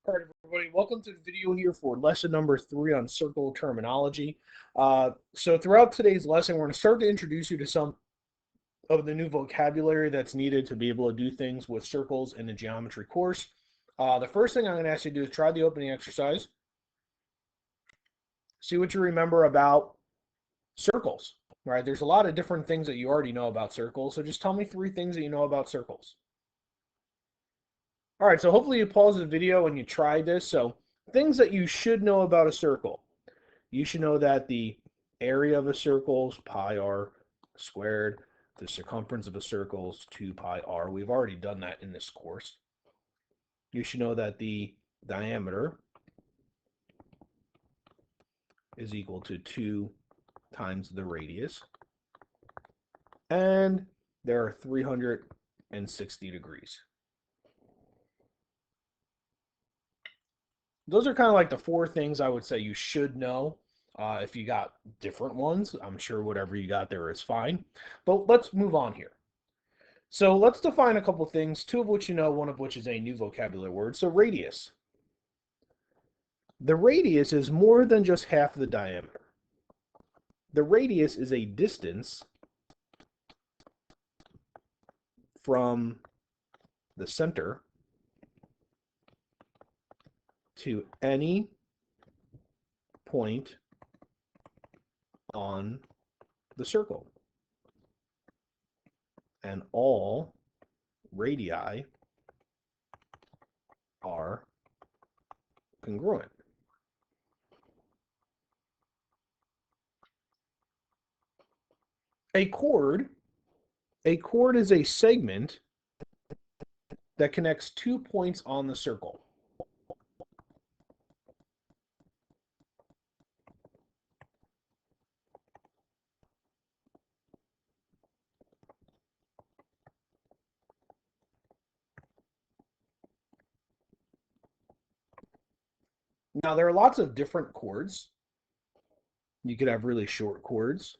All right, everybody, welcome to the video here for lesson number 3 on circle terminology. So throughout today's lesson, we're going to start to introduce you to some of the new vocabulary that's needed to be able to do things with circles in the geometry course. The first thing I'm going to ask you to do is try the opening exercise. See what you remember about circles, right? There's a lot of different things that you already know about circles, so just tell me 3 things that you know about circles. All right, so hopefully you pause the video and you try this. So things that you should know about a circle. You should know that the area of a circle is pi r squared. The circumference of a circle is 2 pi r. We've already done that in this course. You should know that the diameter is equal to 2 times the radius. And there are 360 degrees. Those are kind of like the 4 things I would say you should know. If you got different ones, I'm sure whatever you got there is fine. But let's move on here. So let's define a couple things, 2 of which you know, 1 of which is a new vocabulary word. So radius. The radius is more than just half the diameter. The radius is a distance from the center to any point on the circle. And all radii are congruent. A chord is a segment that connects 2 points on the circle. Now, there are lots of different chords. You could have really short chords.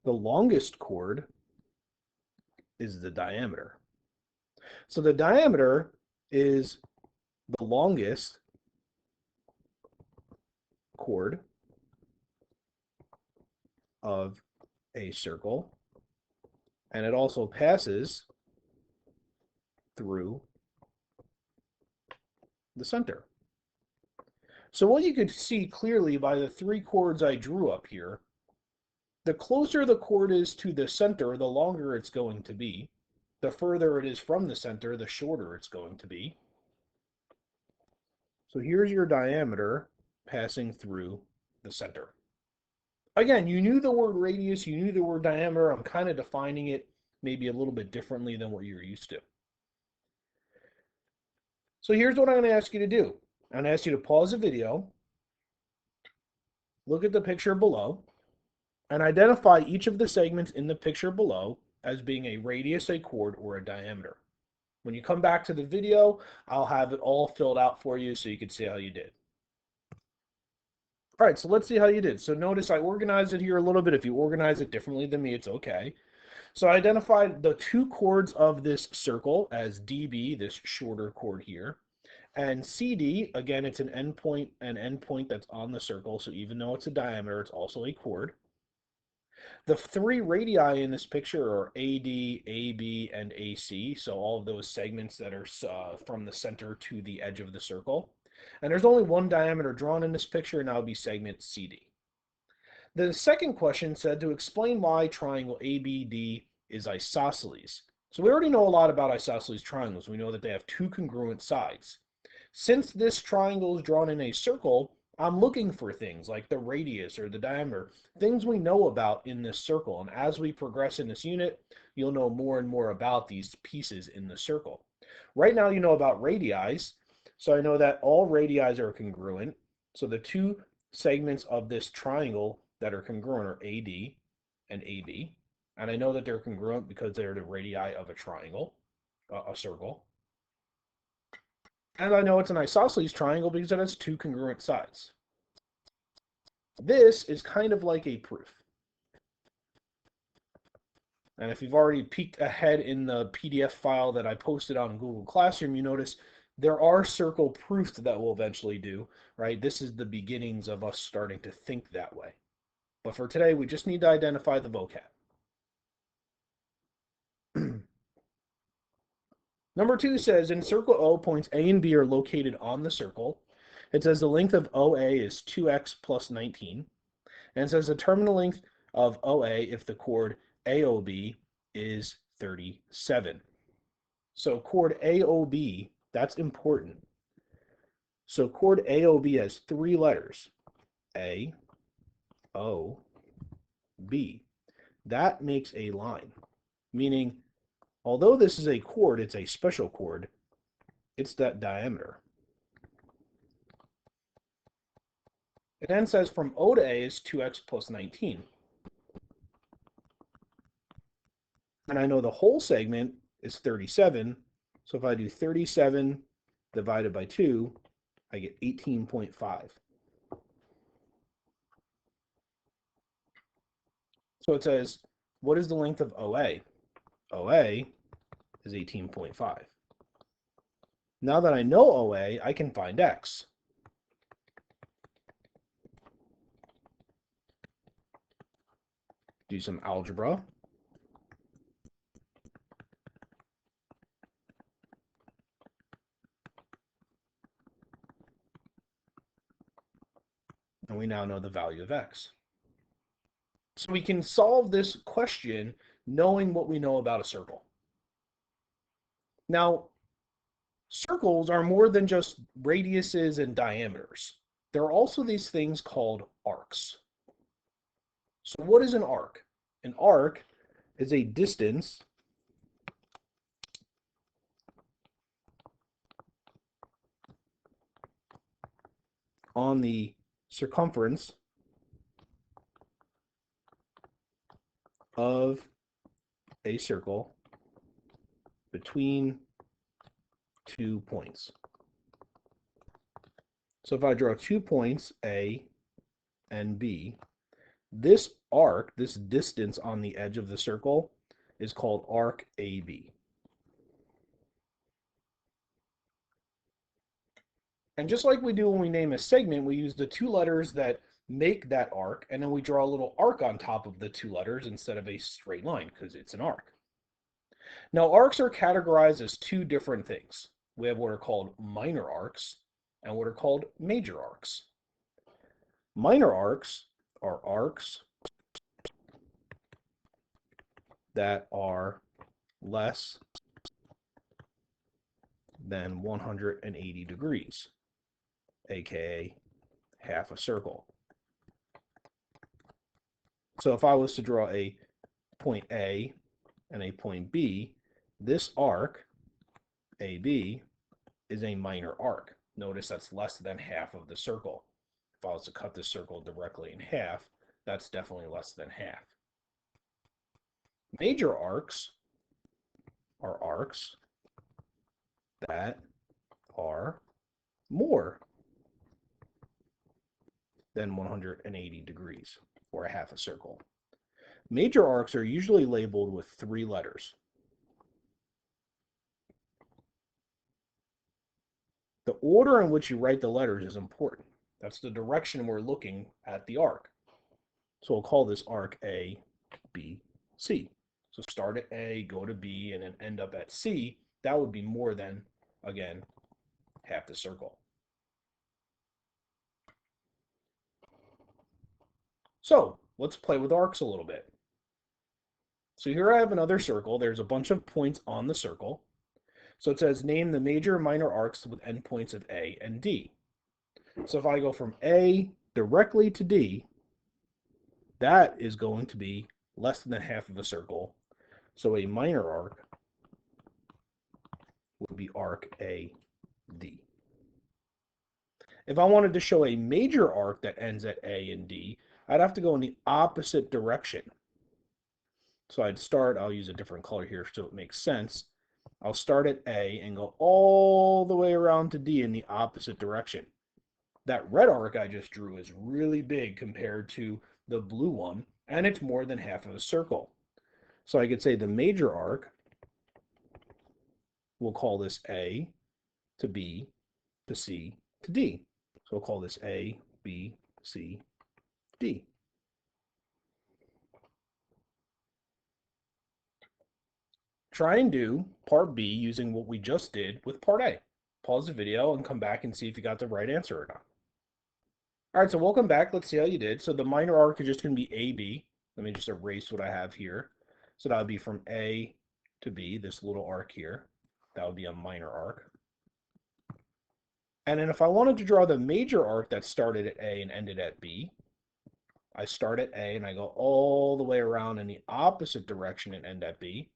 The longest chord is the diameter. So the diameter is the longest chord of a circle, and it also passes through the center. So what you could see clearly by the 3 chords I drew up here, the closer the chord is to the center, the longer it's going to be. The further it is from the center, the shorter it's going to be. So here's your diameter passing through the center. Again, you knew the word radius, you knew the word diameter. I'm kind of defining it maybe a little bit differently than what you're used to. So here's what I'm going to ask you to do. I'm going to ask you to pause the video, look at the picture below, and identify each of the segments in the picture below as being a radius, a chord, or a diameter. When you come back to the video, I'll have it all filled out for you so you can see how you did. All right, so let's see how you did. So notice I organized it here a little bit. If you organize it differently than me, it's okay. So I identified the 2 chords of this circle as DB, this shorter chord here, and CD, again, it's an endpoint that's on the circle, so even though it's a diameter, it's also a chord. The 3 radii in this picture are AD, AB, and AC, so all of those segments that are from the center to the edge of the circle. And there's only 1 diameter drawn in this picture, and that would be segment CD. The second question said to explain why triangle ABD is isosceles. So we already know a lot about isosceles triangles. We know that they have 2 congruent sides. Since this triangle is drawn in a circle, I'm looking for things like the radius or the diameter, things we know about in this circle. And as we progress in this unit, you'll know more and more about these pieces in the circle. Right now you know about radii, so I know that all radii are congruent. So the 2 segments of this triangle that are congruent are AD and AB. And I know that they're congruent because they're the radii of a triangle, a circle. And I know it's an isosceles triangle because it has 2 congruent sides. This is kind of like a proof. And if you've already peeked ahead in the PDF file that I posted on Google Classroom, you notice There are circle proofs that we'll eventually do, right? This is the beginnings of us starting to think that way. But for today, we just need to identify the vocab. Number 2 says, in circle O, points A and B are located on the circle. It says the length of OA is 2x plus 19. And it says determine the length of OA if the chord AOB is 37. So chord AOB, that's important. So chord AOB has 3 letters, A, O, B. That makes a line, meaning although this is a chord, it's a special chord, it's that diameter. It then says from O to A is 2x plus 19. And I know the whole segment is 37, so if I do 37 divided by 2, I get 18.5. So it says, what is the length of OA? OA is 18.5. Now that I know OA, I can find X. Do some algebra. And we now know the value of X. So we can solve this question knowing what we know about a circle. Now, circles are more than just radiuses and diameters. There are also these things called arcs. So what is an arc? An arc is a distance on the circumference of a circle between 2 points. So if I draw 2 points, A and B, this arc, this distance on the edge of the circle, is called arc AB. And just like we do when we name a segment, we use the 2 letters that make that arc, and then we draw a little arc on top of the 2 letters instead of a straight line, because it's an arc. Now, arcs are categorized as 2 different things. We have what are called minor arcs and what are called major arcs. Minor arcs are arcs that are less than 180 degrees, aka half a circle. So if I was to draw a point A and a point B, this arc, AB, is a minor arc. Notice that's less than half of the circle. If I was to cut this circle directly in half, that's definitely less than half. Major arcs are arcs that are more than 180 degrees, or a half a circle. Major arcs are usually labeled with 3 letters. The order in which you write the letters is important. That's the direction we're looking at the arc. So we'll call this arc A, B, C. So start at A, go to B, and then end up at C. That would be more than, again, half the circle. So let's play with arcs a little bit. So here I have another circle. There's a bunch of points on the circle. So it says name the major and minor arcs with endpoints of A and D. So if I go from A directly to D, that is going to be less than half of a circle. So a minor arc would be arc AD. If I wanted to show a major arc that ends at A and D, I'd have to go in the opposite direction. So I'd start, I'll use a different color here so it makes sense. I'll start at A and go all the way around to D in the opposite direction. That red arc I just drew is really big compared to the blue one, and it's more than half of a circle. So I could say the major arc, we'll call this A, to B to C to D. So we'll call this A, B, C, D. Try and do part B using what we just did with part A. Pause the video and come back and see if you got the right answer or not. All right, so welcome back. Let's see how you did. So the minor arc is just going to be AB. Let me just erase what I have here. So that would be from A to B, this little arc here. That would be a minor arc. And then if I wanted to draw the major arc that started at A and ended at B, I start at A and I go all the way around in the opposite direction and end at B.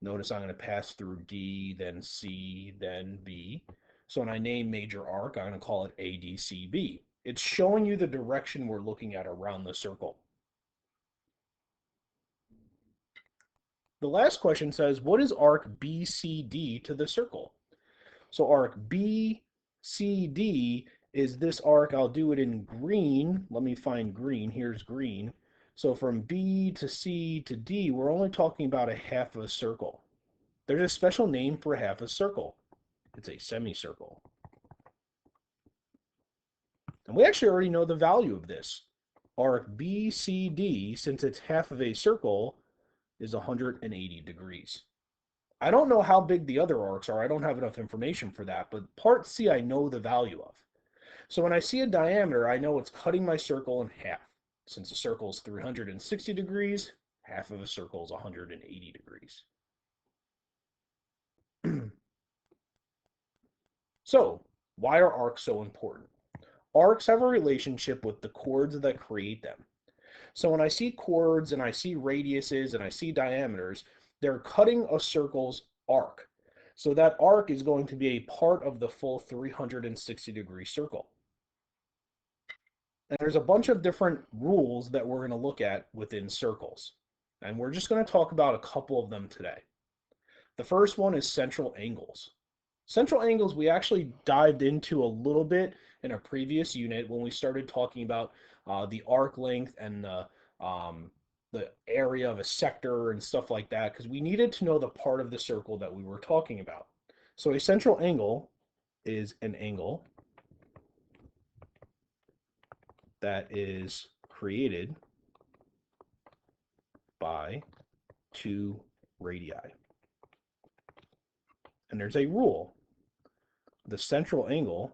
Notice I'm going to pass through D, then C, then B. So when I name major arc, I'm going to call it ADCB. It's showing you the direction we're looking at around the circle. The last question says, what is arc BCD to the circle? So arc BCD is this arc. I'll do it in green. Let me find green. Here's green. So from B to C to D, we're only talking about a half of a circle. There's a special name for half a circle. It's a semicircle. And we actually already know the value of this. Arc BCD, since it's half of a circle, is 180 degrees. I don't know how big the other arcs are. I don't have enough information for that, but part C I know the value of. So when I see a diameter, I know it's cutting my circle in half. Since the circle is 360 degrees, half of a circle is 180 degrees. So, why are arcs so important? Arcs have a relationship with the chords that create them. So when I see chords and I see radiuses and I see diameters, they're cutting a circle's arc. So that arc is going to be a part of the full 360-degree circle. And there's a bunch of different rules that we're going to look at within circles. And we're just going to talk about a couple of them today. The first one is central angles. Central angles we actually dived into a little bit in a previous unit when we started talking about the arc length and the area of a sector and stuff like that, because we needed to know the part of the circle that we were talking about. So a central angle is an angle that is created by two radii. And there's a rule. The central angle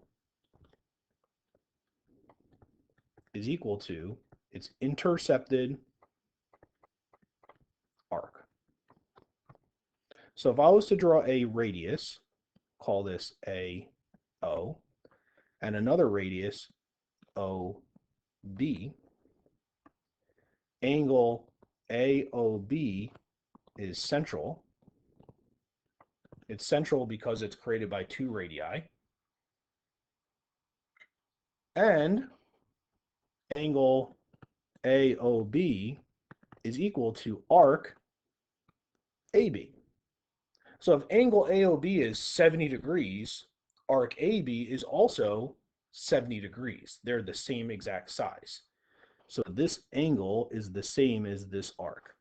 is equal to its intercepted arc. So if I was to draw a radius, call this AO, and another radius OB, angle AOB is central. It's central because it's created by two radii. And angle AOB is equal to arc AB. So if angle AOB is 70 degrees, arc AB is also 70 degrees. They're the same exact size. So this angle is the same as this arc.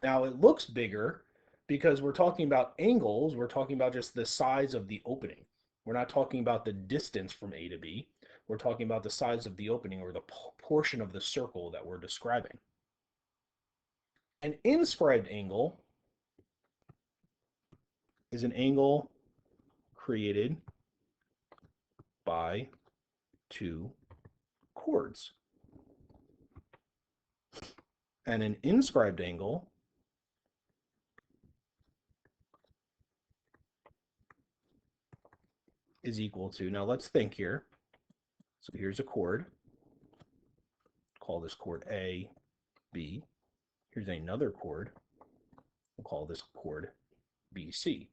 Now it looks bigger because we're talking about angles. We're talking about just the size of the opening. We're not talking about the distance from A to B. We're talking about the size of the opening or the portion of the circle that we're describing. An inscribed angle is an angle created by two chords. And an inscribed angle is equal to, now let's think here. So here's a chord. Call this chord A, B. Here's another chord. We'll call this chord BC.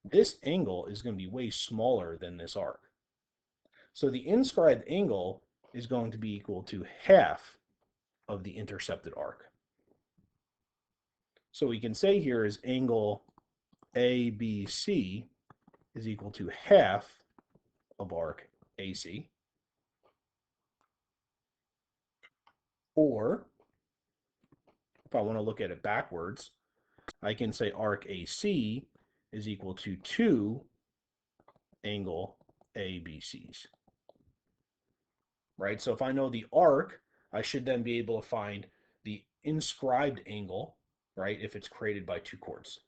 This angle is going to be way smaller than this arc. So the inscribed angle is going to be equal to half of the intercepted arc. So we can say here is angle ABC is equal to half of arc AC. Or if I want to look at it backwards, I can say arc AC is equal to 2 angle ABCs, right? So if I know the arc, I should then be able to find the inscribed angle, right, if it's created by two chords.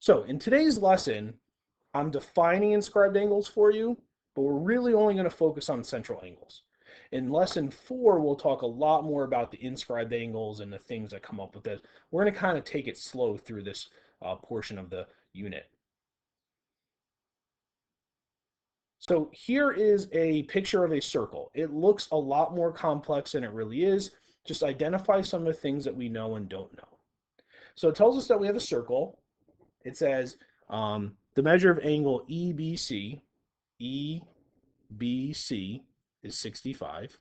So in today's lesson, I'm defining inscribed angles for you, but we're really only going to focus on central angles. In lesson 4, we'll talk a lot more about the inscribed angles and the things that come up with this. We're going to kind of take it slow through this portion of the unit. So here is a picture of a circle. It looks a lot more complex than it really is. Just identify some of the things that we know and don't know. So it tells us that we have a circle. It says the measure of angle EBC is 65.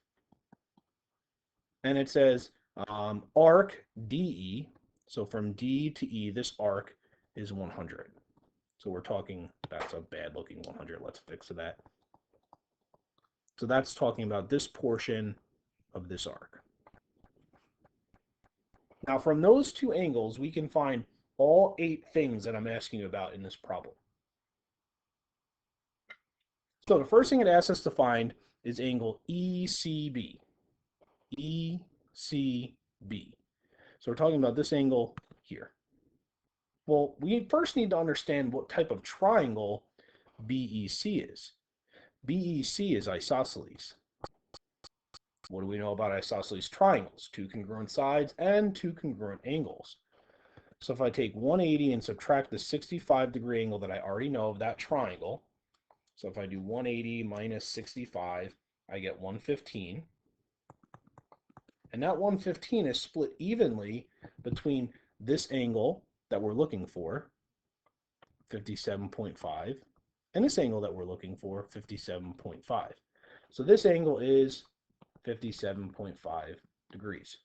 And it says arc DE, so from D to E, this arc is 100. So we're talking, that's a bad looking 100. Let's fix that. So that's talking about this portion of this arc. Now from those two angles, we can find all 8 things that I'm asking you about in this problem. So the first thing it asks us to find is angle ECB. ECB. So we're talking about this angle here. Well, we first need to understand what type of triangle BEC is. BEC is isosceles. What do we know about isosceles triangles? 2 congruent sides and 2 congruent angles. So if I take 180 and subtract the 65-degree angle that I already know of that triangle, so if I do 180 minus 65, I get 115. And that 115 is split evenly between this angle that we're looking for, 57.5, and this angle that we're looking for, 57.5. So this angle is 57.5 degrees.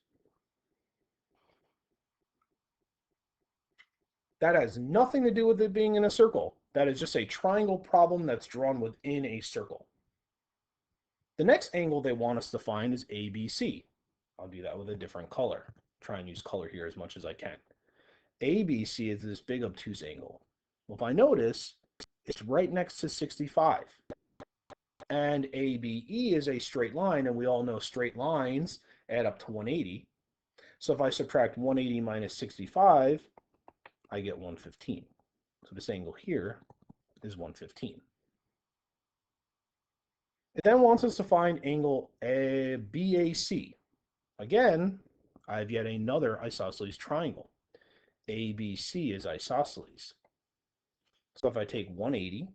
That has nothing to do with it being in a circle. That is just a triangle problem that's drawn within a circle. The next angle they want us to find is ABC. I'll do that with a different color. Try and use color here as much as I can. ABC is this big obtuse angle. Well, if I notice, it's right next to 65. And ABE is a straight line, and we all know straight lines add up to 180. So if I subtract 180 minus 65, I get 115. So this angle here is 115. It then wants us to find angle BAC. Again, I have yet another isosceles triangle. ABC is isosceles. So if I take 180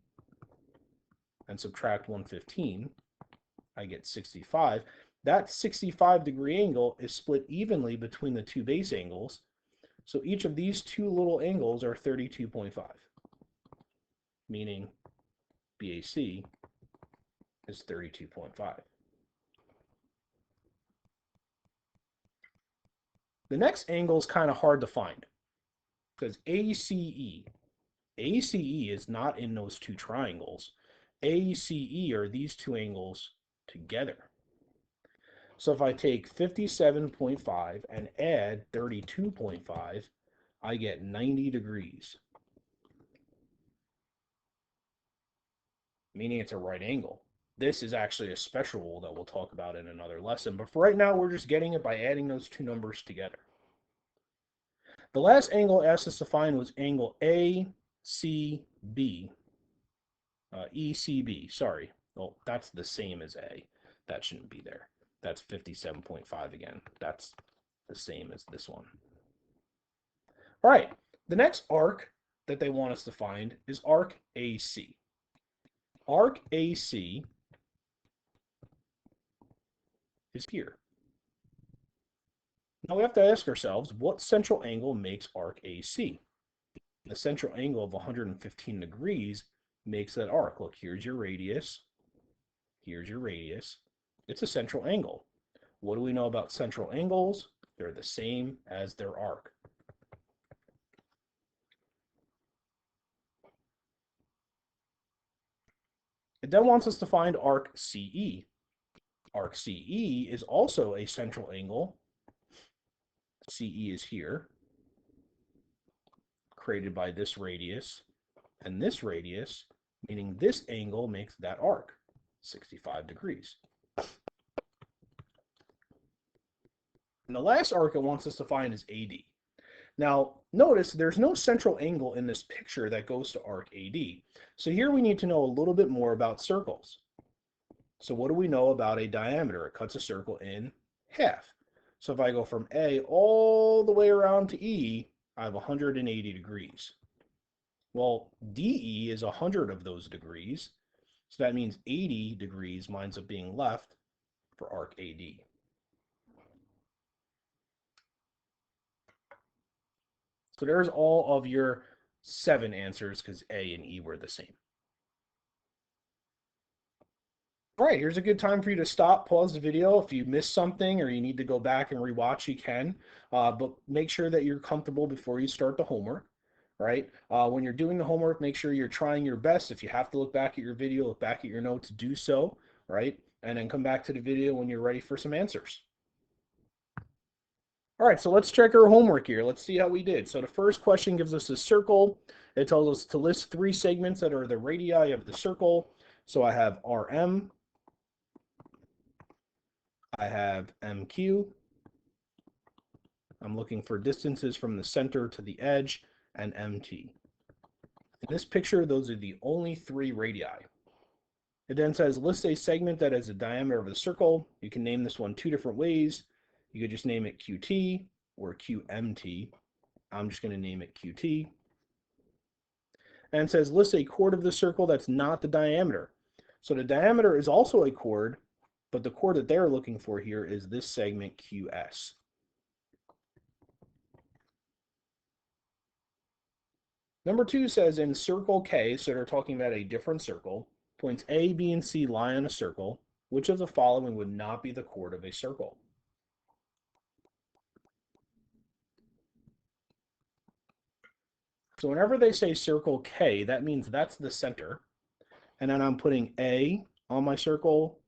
and subtract 115, I get 65. That 65-degree angle is split evenly between the 2 base angles. So each of these 2 little angles are 32.5, meaning BAC is 32.5. The next angle is kind of hard to find because ACE is not in those 2 triangles. ACE are these 2 angles together. So if I take 57.5 and add 32.5, I get 90 degrees, meaning it's a right angle. This is actually a special rule that we'll talk about in another lesson, but for right now, we're just getting it by adding those 2 numbers together. The last angle it asked us to find was angle ACB, ECB, sorry. Well, that's the same as A. That shouldn't be there. That's 57.5 again. That's the same as this one. All right, the next arc that they want us to find is arc AC. Arc AC is here. Now we have to ask ourselves, what central angle makes arc AC? The central angle of 115 degrees makes that arc. Look, here's your radius. Here's your radius. It's a central angle. What do we know about central angles? They're the same as their arc. It then wants us to find arc CE. Arc CE is also a central angle. CE is here, created by this radius, and this radius meaning this angle makes that arc 65 degrees. And the last arc it wants us to find is AD. Now, notice there's no central angle in this picture that goes to arc AD. So here we need to know a little bit more about circles. So what do we know about a diameter? It cuts a circle in half. So if I go from A all the way around to E, I have 180 degrees. Well, DE is 100 of those degrees. So that means 80 degrees winds up being left for arc AD. So there's all of your 7 answers because A and E were the same. All right, here's a good time for you to stop, pause the video. If you missed something or you need to go back and rewatch, you can. But make sure that you're comfortable before you start the homework, right? When you're doing the homework, make sure you're trying your best. If you have to look back at your video, look back at your notes, do so, right? And then come back to the video when you're ready for some answers. All right, so let's check our homework here. Let's see how we did. So the first question gives us a circle. It tells us to list 3 segments that are the radii of the circle. So I have RM, I have MQ. I'm looking for distances from the center to the edge, and MT. In this picture, those are the only 3 radii. It then says list a segment that has a diameter of the circle. You can name this one 2 different ways. You could just name it QT or QMT. I'm just going to name it QT. And it says list a chord of the circle that's not the diameter. So the diameter is also a chord, but the chord that they're looking for here is this segment QS. Number 2 says in circle K, so they're talking about a different circle, points A, B, and C lie on a circle. Which of the following would not be the chord of a circle? So whenever they say circle K, that means that's the center. And then I'm putting A on my circle,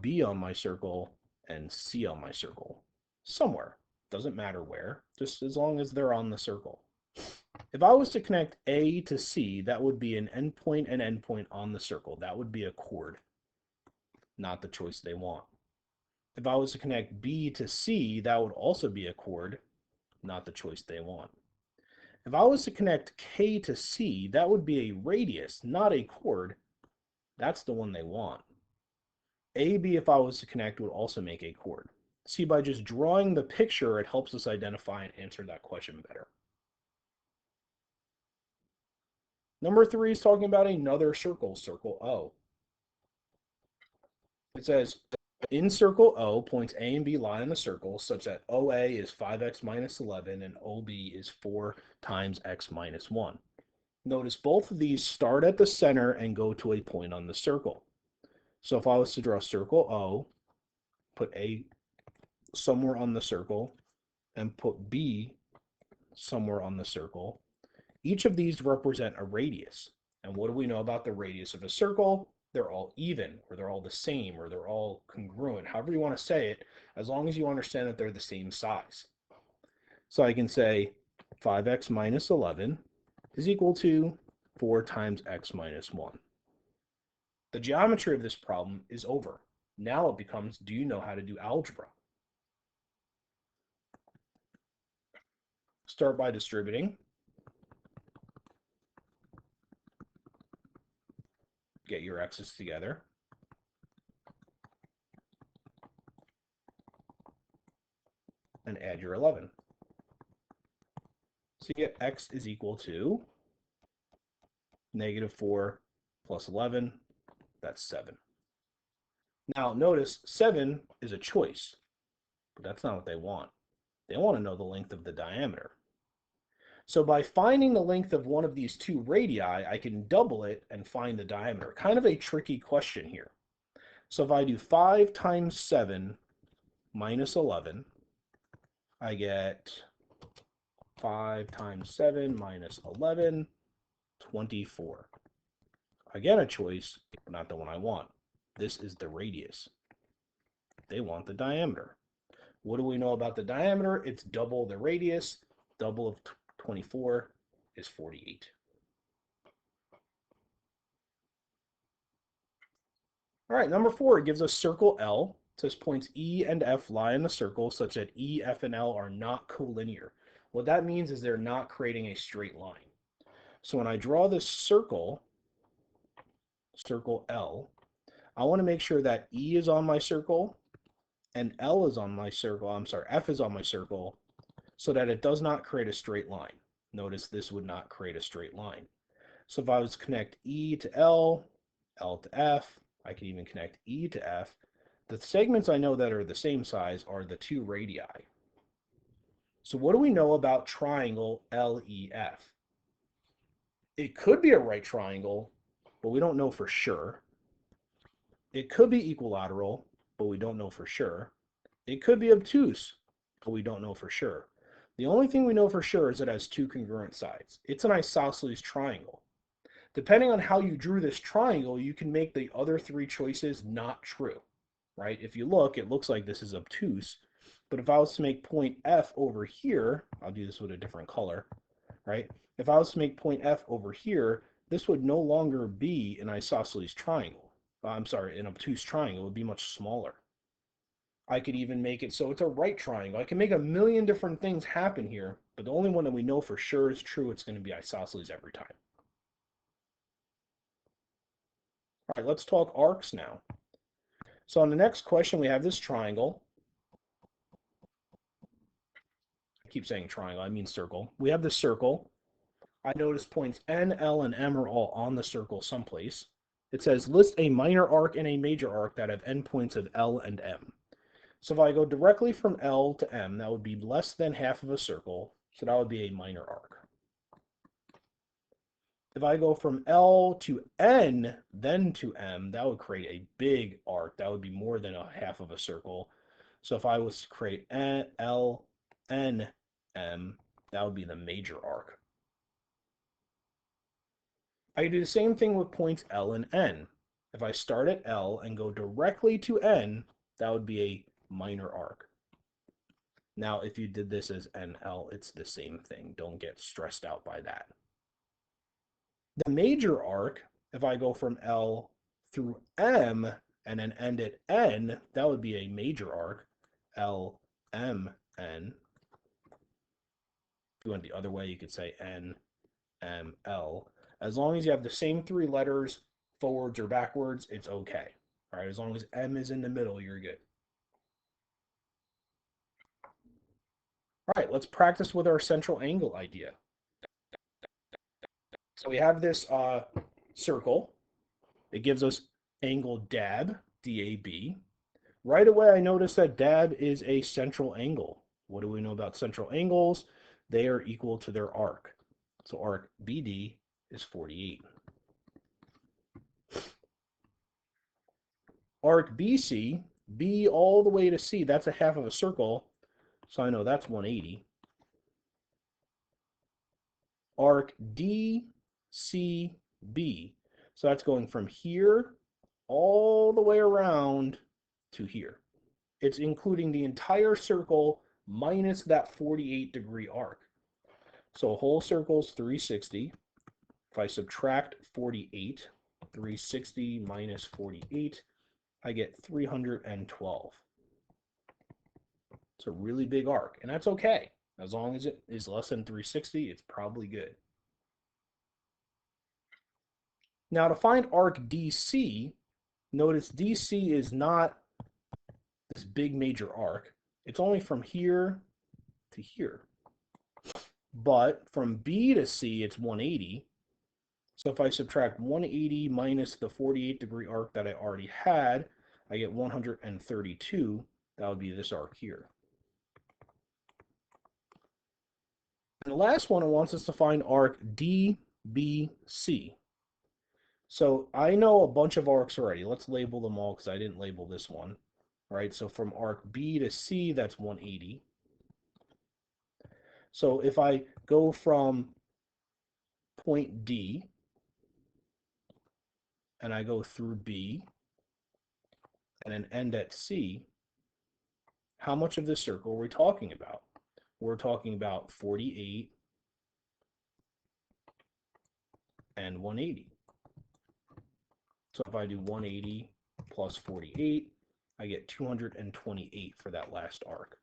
B on my circle, and C on my circle. Somewhere. Doesn't matter where, just as long as they're on the circle. If I was to connect A to C, that would be an endpoint and endpoint on the circle. That would be a chord, not the choice they want. If I was to connect B to C, that would also be a chord, not the choice they want. If I was to connect K to C, that would be a radius, not a chord. That's the one they want. AB, if I was to connect, would also make a chord. See, by just drawing the picture, it helps us identify and answer that question better. Number 3 is talking about another circle, circle O. It says, in circle O, points A and B lie in the circle such that OA is 5x minus 11 and OB is 4 times x minus 1. Notice both of these start at the center and go to a point on the circle. So if I was to draw circle O, put A somewhere on the circle, and put B somewhere on the circle, each of these represent a radius. And what do we know about the radius of a circle? They're all even, or they're all the same, or they're all congruent, however you want to say it, as long as you understand that they're the same size. So I can say 5x minus 11 is equal to 4 times x minus 1. The geometry of this problem is over. Now it becomes, do you know how to do algebra? Start by distributing. Get your x's together. And add your 11. So you get x is equal to negative 4 plus 11. That's 7. Now notice 7 is a choice, but that's not what they want. They want to know the length of the diameter. So by finding the length of one of these 2 radii, I can double it and find the diameter. Kind of a tricky question here. So if I do 5 times 7 minus 11, I get 5 times 7 minus 11, 24. Again, a choice, but not the one I want. This is the radius. They want the diameter. What do we know about the diameter? It's double the radius. Double of 24 is 48. All right, number 4, it gives us circle L. It says points E and F lie in the circle such that E, F, and L are not collinear. What that means is they're not creating a straight line. So when I draw this circle L, I want to make sure that E is on my circle and L is on my circle. I'm sorry, F is on my circle so that it does not create a straight line. Notice this would not create a straight line. So if I was to connect E to L, L to F, I can even connect E to F. The segments I know that are the same size are the 2 radii. So what do we know about triangle LEF? It could be a right triangle, but we don't know for sure. It could be equilateral, but we don't know for sure. It could be obtuse, but we don't know for sure. The only thing we know for sure is it has 2 congruent sides. It's an isosceles triangle. Depending on how you drew this triangle, you can make the other 3 choices not true, right? If you look, it looks like this is obtuse, but if I was to make point F over here, I'll do this with a different color, right? If I was to make point F over here, this would no longer be an isosceles triangle. I'm sorry, an obtuse triangle. It would be much smaller. I could even make it so it's a right triangle. I can make a million different things happen here, but the only one that we know for sure is true, it's going to be isosceles every time. All right, let's talk arcs now. So on the next question, we have this triangle. I keep saying triangle, I mean circle. We have this circle. I notice points N, L, and M are all on the circle someplace. It says list a minor arc and a major arc that have endpoints of L and M. So if I go directly from L to M, that would be less than half of a circle, so that would be a minor arc. If I go from L to N, then to M, that would create a big arc. That would be more than a half of a circle. So if I was to create N, L, N, M, that would be the major arc. I do the same thing with points L and N. If I start at L and go directly to N, that would be a minor arc. Now, if you did this as NL, it's the same thing. Don't get stressed out by that. The major arc, if I go from L through M and then end at N, that would be a major arc, L, M, N. If you went the other way, you could say N, M, L. As long as you have the same 3 letters, forwards or backwards, it's okay. All right, as long as M is in the middle, you're good. All right, let's practice with our central angle idea. So we have this circle. It gives us angle DAB, D-A-B. Right away, I notice that DAB is a central angle. What do we know about central angles? They are equal to their arc. So arc BD is 48. Arc BC, B all the way to C, that's a half of a circle, so I know that's 180. Arc DCB, so that's going from here all the way around to here. It's including the entire circle minus that 48-degree arc. So a whole circle's 360. If I subtract 48, 360 minus 48, I get 312. It's a really big arc, and that's okay. As long as it is less than 360, it's probably good. Now to find arc DC, notice DC is not this big major arc. It's only from here to here. But from B to C, it's 180. So if I subtract 180 minus the 48-degree arc that I already had, I get 132. That would be this arc here. And the last one, it wants us to find arc DBC. So I know a bunch of arcs already. Let's label them all because I didn't label this one. All right, so from arc B to C, that's 180. So if I go from point D and I go through B and then end at C, how much of this circle are we talking about? We're talking about 48 and 180. So if I do 180 plus 48. I get 228 for that last arc.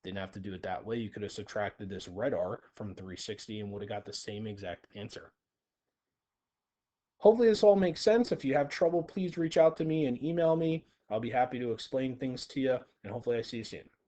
Didn't have to do it that way. You could have subtracted this red arc from 360 and would have got the same exact answer. Hopefully this all makes sense. If you have trouble, please reach out to me and email me. I'll be happy to explain things to you, and hopefully I see you soon.